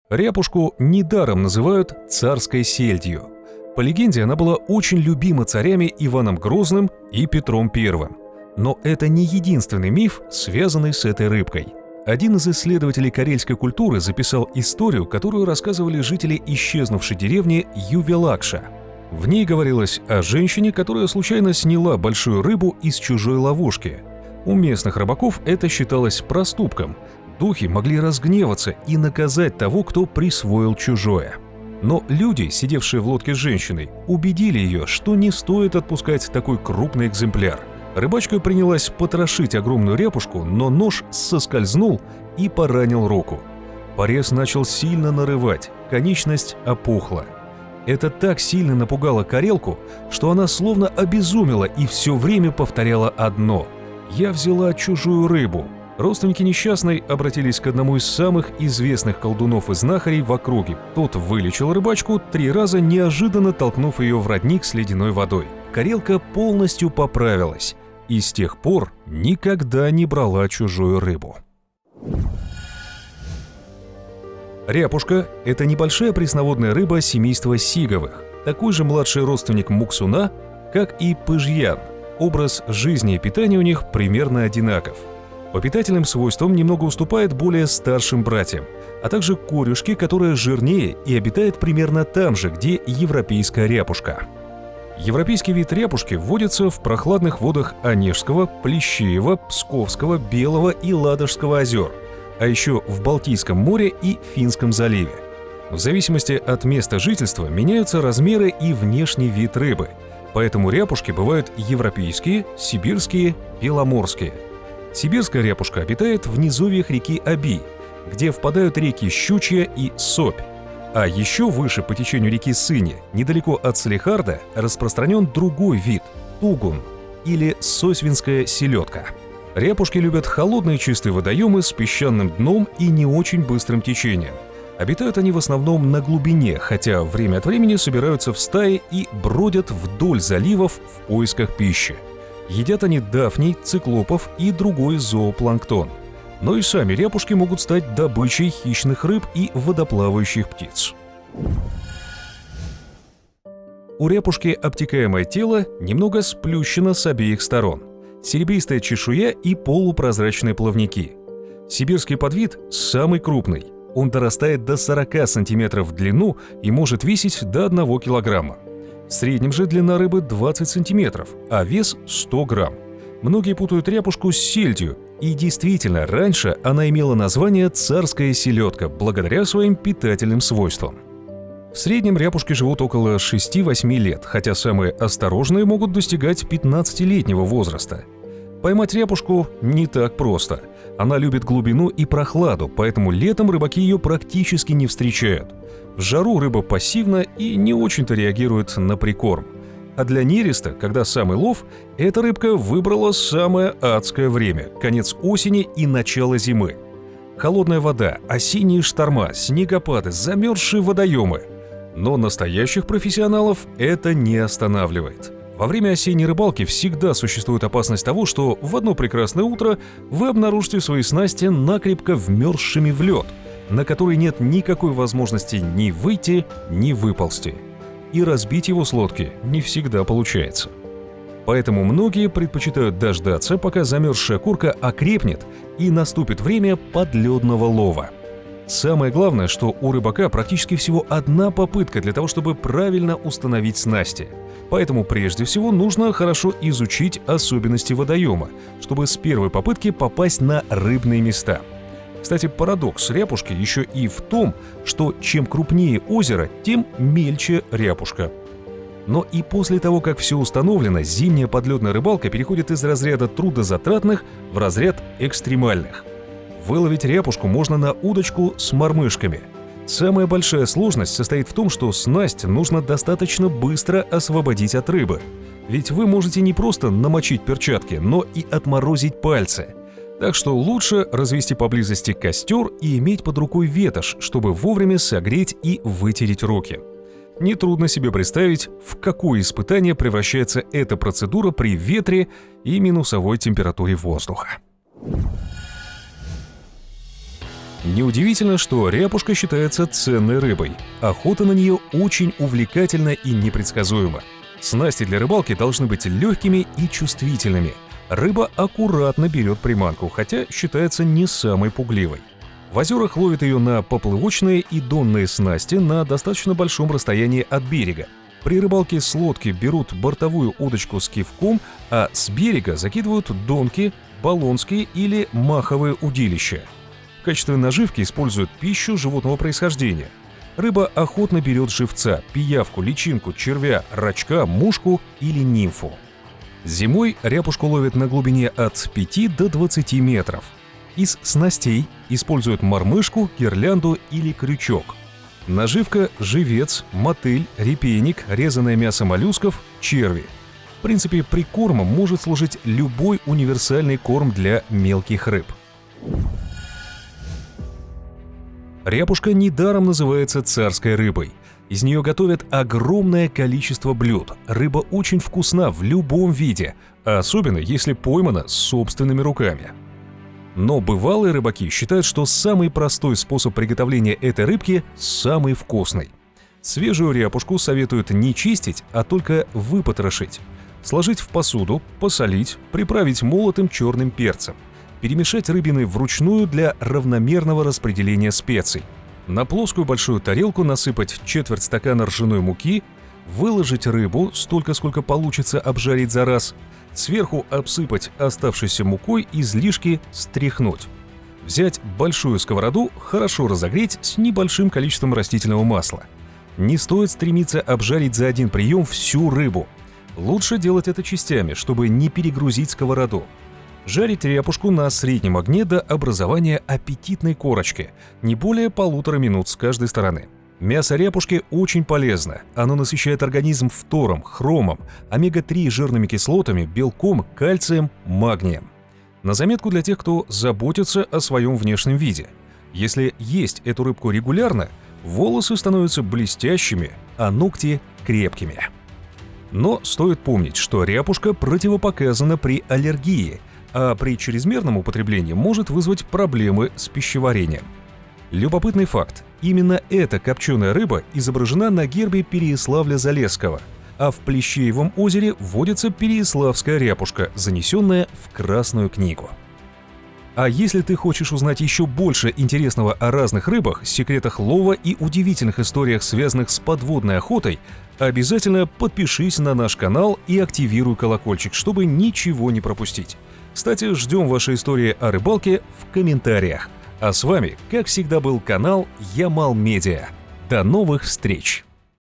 Ряпушку недаром называют царской сельдью. По легенде, она была очень любима царями Иваном Грозным и Петром I. Но это не единственный миф, связанный с этой рыбкой. Один из исследователей карельской культуры записал историю, которую рассказывали жители исчезнувшей деревни Ювелакша. В ней говорилось о женщине, которая случайно сняла большую рыбу из чужой ловушки. У местных рыбаков это считалось проступком. Духи могли разгневаться и наказать того, кто присвоил чужое. Но люди, сидевшие в лодке с женщиной, убедили ее, что не стоит отпускать такой крупный экземпляр. Рыбачка принялась потрошить огромную ряпушку, но нож соскользнул и поранил руку. Порез начал сильно нарывать, конечность опухла. Это так сильно напугало карелку, что она словно обезумела и все время повторяла одно: «Я взяла чужую рыбу». Родственники несчастной обратились к одному из самых известных колдунов и знахарей в округе. Тот вылечил рыбачку 3 раза, неожиданно толкнув ее в родник с ледяной водой. Карелка полностью поправилась и с тех пор никогда не брала чужую рыбу. Ряпушка – это небольшая пресноводная рыба семейства сиговых, такой же младший родственник муксуна, как и пыжьян. Образ жизни и питания у них примерно одинаков. По питательным свойствам немного уступает более старшим братьям, а также корюшке, которая жирнее и обитает примерно там же, где европейская ряпушка. Европейский вид ряпушки водится в прохладных водах Онежского, Плещеева, Псковского, Белого и Ладожского озер, а еще в Балтийском море и Финском заливе. В зависимости от места жительства меняются размеры и внешний вид рыбы, поэтому ряпушки бывают европейские, сибирские, беломорские. Сибирская ряпушка обитает в низовьях реки Оби, где впадают реки Щучья и Собь. А еще выше по течению реки Сыни, недалеко от Салихарда, распространен другой вид – тугун или сосвинская селедка. Ряпушки любят холодные чистые водоемы с песчаным дном и не очень быстрым течением. Обитают они в основном на глубине, хотя время от времени собираются в стаи и бродят вдоль заливов в поисках пищи. Едят они дафний, циклопов и другой зоопланктон. Но и сами ряпушки могут стать добычей хищных рыб и водоплавающих птиц. У ряпушки обтекаемое тело немного сплющено с обеих сторон. Серебристая чешуя и полупрозрачные плавники. Сибирский подвид самый крупный. Он дорастает до 40 см в длину и может весить до 1 кг. В среднем же длина рыбы 20 см, а вес 100 грамм. Многие путают ряпушку с сельдью, и действительно, раньше она имела название царская селедка благодаря своим питательным свойствам. В среднем ряпушки живут около 6-8 лет, хотя самые осторожные могут достигать 15-летнего возраста. Поймать ряпушку не так просто. Она любит глубину и прохладу, поэтому летом рыбаки ее практически не встречают. В жару рыба пассивна и не очень-то реагирует на прикорм. А для нереста, когда самый лов, эта рыбка выбрала самое адское время – конец осени и начало зимы. Холодная вода, осенние шторма, снегопады, замерзшие водоемы. Но настоящих профессионалов это не останавливает. Во время осенней рыбалки всегда существует опасность того, что в одно прекрасное утро вы обнаружите свои снасти накрепко вмерзшими в лед, на который нет никакой возможности ни выйти, ни выползти. И разбить его с лодки не всегда получается. Поэтому многие предпочитают дождаться, пока замерзшая курка окрепнет и наступит время подледного лова. Самое главное, что у рыбака практически всего одна попытка для того, чтобы правильно установить снасти. Поэтому прежде всего нужно хорошо изучить особенности водоема, чтобы с первой попытки попасть на рыбные места. Кстати, парадокс ряпушки еще и в том, что чем крупнее озеро, тем мельче ряпушка. Но и после того, как все установлено, зимняя подледная рыбалка переходит из разряда трудозатратных в разряд экстремальных. Выловить ряпушку можно на удочку с мормышками. Самая большая сложность состоит в том, что снасть нужно достаточно быстро освободить от рыбы. Ведь вы можете не просто намочить перчатки, но и отморозить пальцы. Так что лучше развести поблизости костер и иметь под рукой ветошь, чтобы вовремя согреть и вытереть руки. Нетрудно себе представить, в какое испытание превращается эта процедура при ветре и минусовой температуре воздуха. Неудивительно, что ряпушка считается ценной рыбой. Охота на нее очень увлекательна и непредсказуема. Снасти для рыбалки должны быть легкими и чувствительными. Рыба аккуратно берет приманку, хотя считается не самой пугливой. В озерах ловят ее на поплывочные и донные снасти на достаточно большом расстоянии от берега. При рыбалке с лодки берут бортовую удочку с кивком, а с берега закидывают донки, болонские или маховые удилища. В качестве наживки используют пищу животного происхождения. Рыба охотно берет живца, пиявку, личинку, червя, рачка, мушку или нимфу. Зимой ряпушку ловят на глубине от 5 до 20 метров. Из снастей используют мормышку, гирлянду или крючок. Наживка – живец, мотыль, репейник, резаное мясо моллюсков, черви. В принципе, прикормом может служить любой универсальный корм для мелких рыб. Ряпушка недаром называется царской рыбой. Из нее готовят огромное количество блюд. Рыба очень вкусна в любом виде, а особенно если поймана собственными руками. Но бывалые рыбаки считают, что самый простой способ приготовления этой рыбки – самый вкусный. Свежую ряпушку советуют не чистить, а только выпотрошить. Сложить в посуду, посолить, приправить молотым черным перцем. Перемешать рыбины вручную для равномерного распределения специй. На плоскую большую тарелку насыпать четверть стакана ржаной муки, выложить рыбу столько, сколько получится обжарить за раз, сверху обсыпать оставшейся мукой, излишки стряхнуть. Взять большую сковороду, хорошо разогреть с небольшим количеством растительного масла. Не стоит стремиться обжарить за один прием всю рыбу. Лучше делать это частями, чтобы не перегрузить сковороду. Жарить ряпушку на среднем огне до образования аппетитной корочки, не более 1,5 минут с каждой стороны. Мясо ряпушки очень полезно. Оно насыщает организм фтором, хромом, омега-3 жирными кислотами, белком, кальцием, магнием. На заметку для тех, кто заботится о своем внешнем виде. Если есть эту рыбку регулярно, волосы становятся блестящими, а ногти крепкими. Но стоит помнить, что ряпушка противопоказана при аллергии, а при чрезмерном употреблении может вызвать проблемы с пищеварением. Любопытный факт. Именно эта копченая рыба изображена на гербе Переяславля-Залесского, а в Плещеевом озере водится переяславская ряпушка, занесенная в Красную книгу. А если ты хочешь узнать еще больше интересного о разных рыбах, секретах лова и удивительных историях, связанных с подводной охотой, обязательно подпишись на наш канал и активируй колокольчик, чтобы ничего не пропустить. Кстати, ждем ваши истории о рыбалке в комментариях. А с вами, как всегда, был канал Ямал Медиа. До новых встреч!